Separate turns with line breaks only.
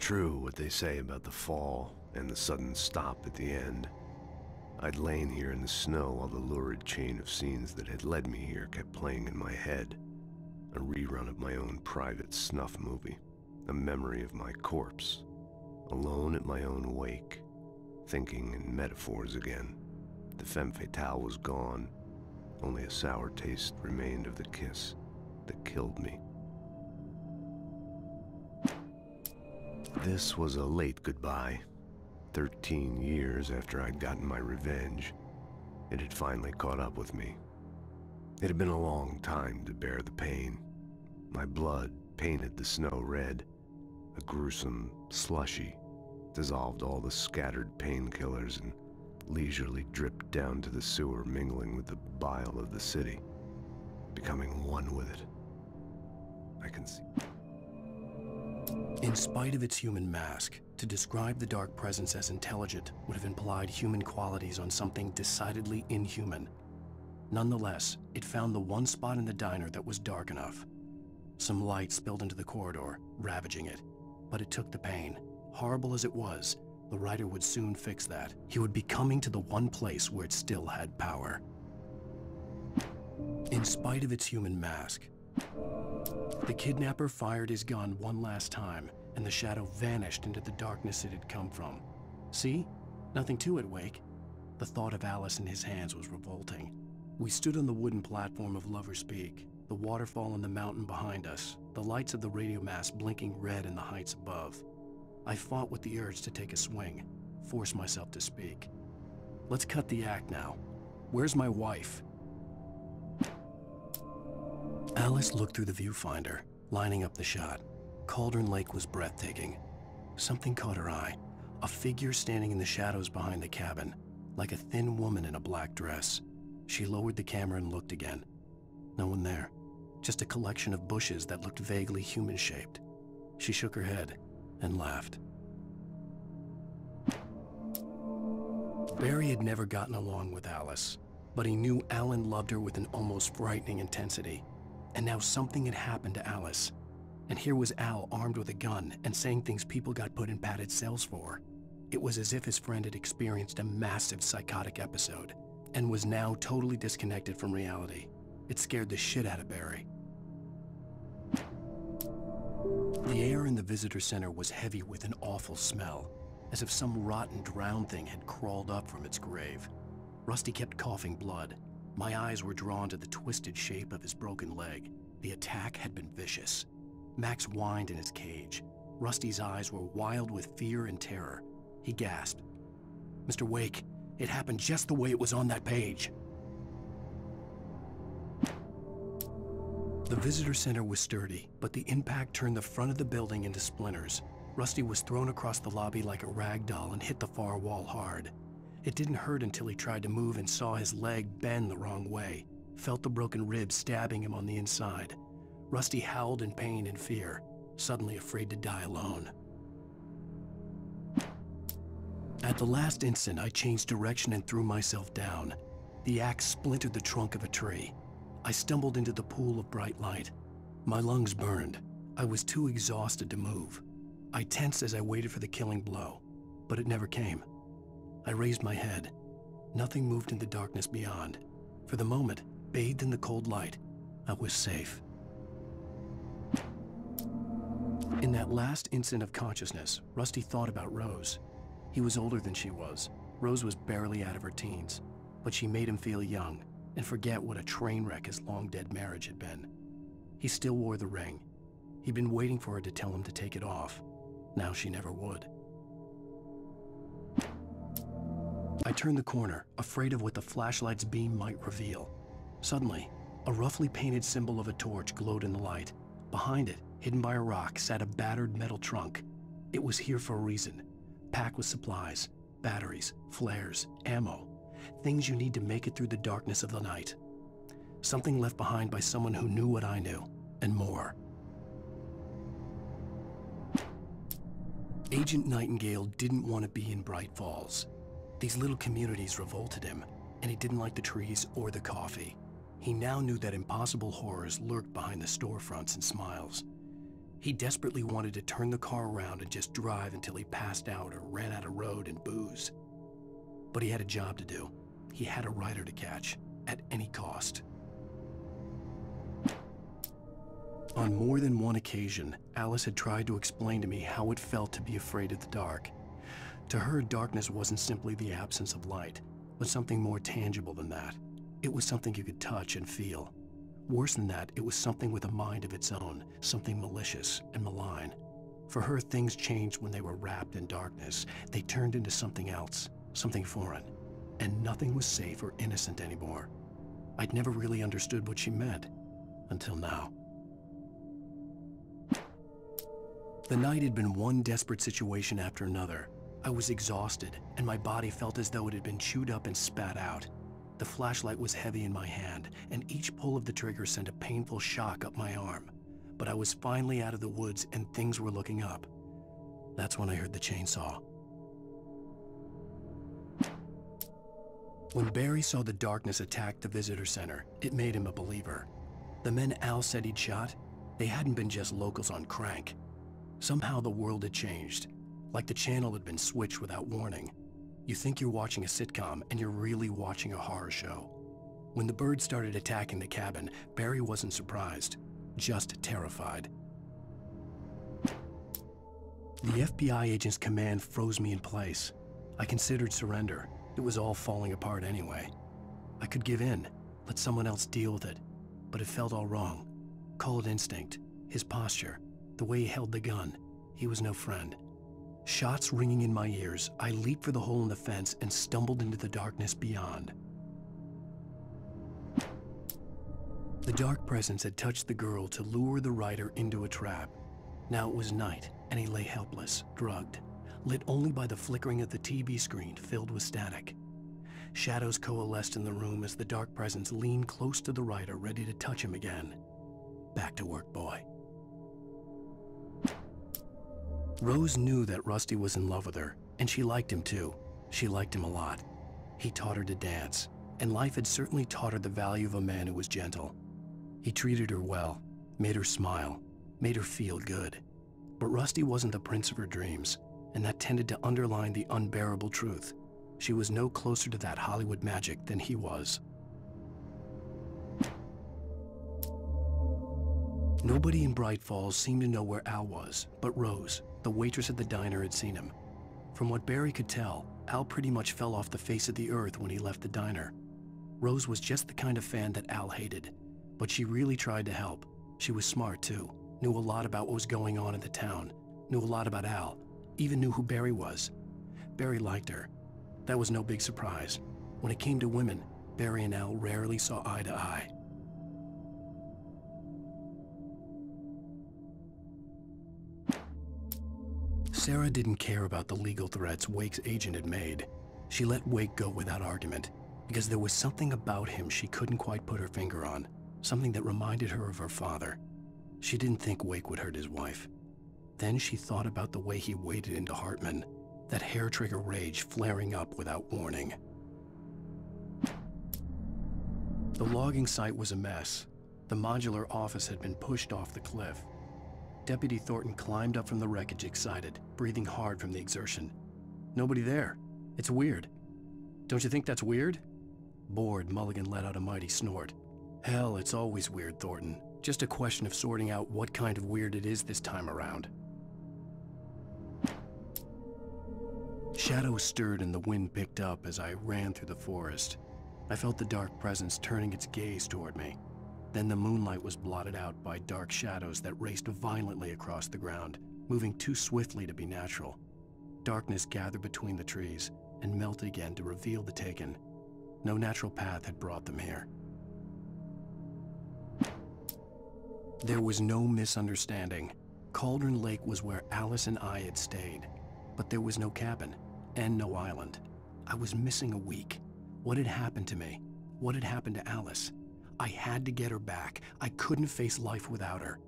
true what they say about the fall and the sudden stop at the end. I'd lain here in the snow while the lurid chain of scenes that had led me here kept playing in my head. A rerun of my own private snuff movie, a memory of my corpse, alone at my own wake, thinking in metaphors again. The femme fatale was gone. Only a sour taste remained of the kiss that killed me. This was a late goodbye. 13 years after I'd gotten my revenge, it had finally caught up with me. It had been a long time to bear the pain. My blood painted the snow red. A gruesome slushy dissolved all the scattered painkillers and leisurely dripped down to the sewer, mingling with the bile of the city, becoming one with it. I can see.
In spite of its human mask, to describe the dark presence as intelligent would have implied human qualities on something decidedly inhuman. Nonetheless, it found the one spot in the diner that was dark enough. Some light spilled into the corridor, ravaging it, but it took the pain. Horrible as it was, the writer would soon fix that. He would be coming to the one place where it still had power. In spite of its human mask, the kidnapper fired his gun one last time, and the shadow vanished into the darkness it had come from. See? Nothing to it, Wake. The thought of Alice in his hands was revolting. We stood on the wooden platform of Lover's Peak, the waterfall on the mountain behind us, the lights of the radio mast blinking red in the heights above. I fought with the urge to take a swing, force myself to speak. Let's cut the act now. Where's my wife? Alice looked through the viewfinder, lining up the shot. Cauldron Lake was breathtaking. Something caught her eye, a figure standing in the shadows behind the cabin, like a thin woman in a black dress. She lowered the camera and looked again. No one there, just a collection of bushes that looked vaguely human-shaped. She shook her head and laughed. Barry had never gotten along with Alice, but he knew Alan loved her with an almost frightening intensity. And now something had happened to Alice. And here was Al armed with a gun and saying things people got put in padded cells for. It was as if his friend had experienced a massive psychotic episode and was now totally disconnected from reality. It scared the shit out of Barry. The air in the visitor center was heavy with an awful smell, as if some rotten drowned thing had crawled up from its grave. Rusty kept coughing blood. My eyes were drawn to the twisted shape of his broken leg. The attack had been vicious. Max whined in his cage. Rusty's eyes were wild with fear and terror. He gasped. "Mr. Wake, it happened just the way it was on that page." The visitor center was sturdy, but the impact turned the front of the building into splinters. Rusty was thrown across the lobby like a rag doll and hit the far wall hard. It didn't hurt until he tried to move and saw his leg bend the wrong way, felt the broken ribs stabbing him on the inside. Rusty howled in pain and fear, suddenly afraid to die alone. At the last instant, I changed direction and threw myself down. The axe splintered the trunk of a tree. I stumbled into the pool of bright light. My lungs burned. I was too exhausted to move. I tensed as I waited for the killing blow, but it never came. I raised my head. Nothing moved in the darkness beyond. For the moment, bathed in the cold light, I was safe. In that last instant of consciousness, Rusty thought about Rose. He was older than she was. Rose was barely out of her teens, but she made him feel young and forget what a train wreck his long-dead marriage had been. He still wore the ring. He'd been waiting for her to tell him to take it off. Now she never would. I turned the corner, afraid of what the flashlight's beam might reveal. Suddenly, a roughly painted symbol of a torch glowed in the light. Behind it, hidden by a rock, sat a battered metal trunk. It was here for a reason, packed with supplies, batteries, flares, ammo, things you need to make it through the darkness of the night. Something left behind by someone who knew what I knew, and more. Agent Nightingale didn't want to be in Bright Falls. These little communities revolted him, and he didn't like the trees or the coffee. He now knew that impossible horrors lurked behind the storefronts and smiles. He desperately wanted to turn the car around and just drive until he passed out or ran out of road and booze. But he had a job to do. He had a rider to catch, at any cost. On more than one occasion, Alice had tried to explain to me how it felt to be afraid of the dark. To her, darkness wasn't simply the absence of light, but something more tangible than that. It was something you could touch and feel. Worse than that, it was something with a mind of its own, something malicious and malign. For her, things changed when they were wrapped in darkness. They turned into something else, something foreign, and nothing was safe or innocent anymore. I'd never really understood what she meant, until now. The night had been one desperate situation after another. I was exhausted, and my body felt as though it had been chewed up and spat out. The flashlight was heavy in my hand, and each pull of the trigger sent a painful shock up my arm. But I was finally out of the woods, and things were looking up. That's when I heard the chainsaw. When Barry saw the darkness attack the visitor center, it made him a believer. The men Al said he'd shot, they hadn't been just locals on crank. Somehow the world had changed, like the channel had been switched without warning. You think you're watching a sitcom, and you're really watching a horror show. When the birds started attacking the cabin, Barry wasn't surprised, just terrified. The FBI agent's command froze me in place. I considered surrender. It was all falling apart anyway. I could give in, let someone else deal with it, but it felt all wrong. Call it instinct, his posture, the way he held the gun. He was no friend. Shots ringing in my ears, I leaped for the hole in the fence and stumbled into the darkness beyond. The dark presence had touched the girl to lure the rider into a trap. Now it was night, and he lay helpless, drugged, lit only by the flickering of the TV screen filled with static. Shadows coalesced in the room as the dark presence leaned close to the rider, ready to touch him again. Back to work, boy. Rose knew that Rusty was in love with her, and she liked him too. She liked him a lot. He taught her to dance, and life had certainly taught her the value of a man who was gentle. He treated her well, made her smile, made her feel good. But Rusty wasn't the prince of her dreams, and that tended to underline the unbearable truth. She was no closer to that Hollywood magic than he was. Nobody in Bright Falls seemed to know where Al was, but Rose, the waitress at the diner, had seen him. From what Barry could tell, Al pretty much fell off the face of the earth when he left the diner. Rose was just the kind of fan that Al hated, but she really tried to help. She was smart too, knew a lot about what was going on in the town, knew a lot about Al, even knew who Barry was. Barry liked her. That was no big surprise. When it came to women, Barry and Al rarely saw eye to eye. Sarah didn't care about the legal threats Wake's agent had made. She let Wake go without argument, because there was something about him she couldn't quite put her finger on, something that reminded her of her father. She didn't think Wake would hurt his wife. Then she thought about the way he waded into Hartman, that hair-trigger rage flaring up without warning. The logging site was a mess. The modular office had been pushed off the cliff. Deputy Thornton climbed up from the wreckage excited, breathing hard from the exertion. Nobody there. It's weird. Don't you think that's weird? Bored, Mulligan let out a mighty snort. Hell, it's always weird, Thornton. Just a question of sorting out what kind of weird it is this time around. Shadows stirred and the wind picked up as I ran through the forest. I felt the dark presence turning its gaze toward me. Then the moonlight was blotted out by dark shadows that raced violently across the ground, moving too swiftly to be natural. Darkness gathered between the trees and melted again to reveal the taken. No natural path had brought them here. There was no misunderstanding. Cauldron Lake was where Alice and I had stayed, but there was no cabin and no island. I was missing a week. What had happened to me? What had happened to Alice? I had to get her back. I couldn't face life without her.